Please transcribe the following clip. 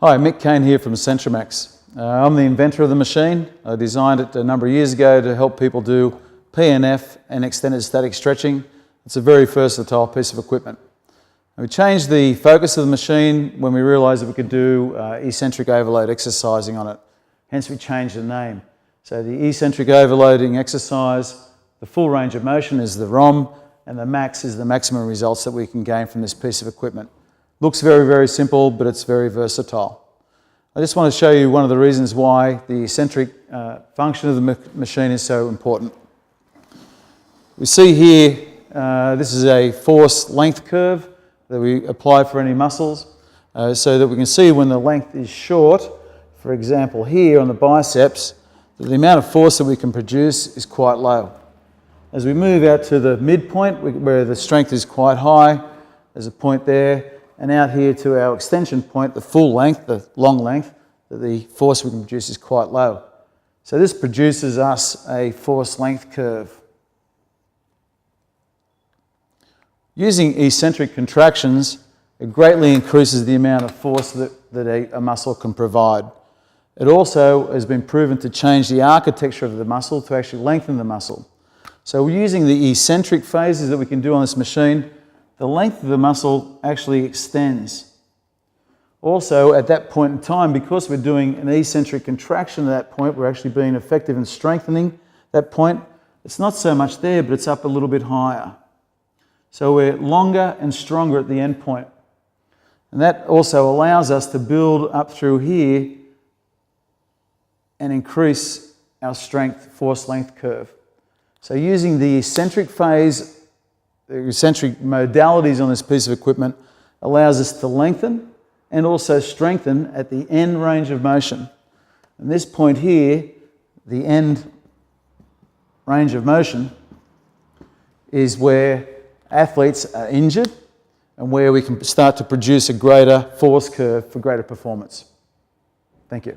Hi, Mick Kane here from Centromax. I'm the inventor of the machine. I designed it a number of years ago to help people do PNF and extended static stretching. It's a very versatile piece of equipment. We changed the focus of the machine when we realised that we could do eccentric overload exercising on it. Hence we changed the name. So the eccentric overloading exercise, the full range of motion is the ROM, and the max is the maximum results that we can gain from this piece of equipment. Looks very, very simple, but it's very versatile. I just want to show you one of the reasons why the eccentric function of the machine is so important. We see here, this is a force length curve that we apply for any muscles, so that we can see when the length is short, for example here on the biceps, that the amount of force that we can produce is quite low. As we move out to the midpoint where the strength is quite high, there's a point there, and out here to our extension point, the full length, the long length, that the force we can produce is quite low. So this produces us a force length curve. Using eccentric contractions, it greatly increases the amount of force that a muscle can provide. It also has been proven to change the architecture of the muscle to actually lengthen the muscle. So using the eccentric phases that we can do on this machine, the length of the muscle actually extends. Also, at that point in time, because we're doing an eccentric contraction at that point, we're actually being effective in strengthening that point. It's not so much there, but it's up a little bit higher. So we're longer and stronger at the end point. And that also allows us to build up through here and increase our strength force length curve. So using the eccentric phase, the eccentric modalities on this piece of equipment allows us to lengthen and also strengthen at the end range of motion. And this point here, the end range of motion, is where athletes are injured and where we can start to produce a greater force curve for greater performance. Thank you.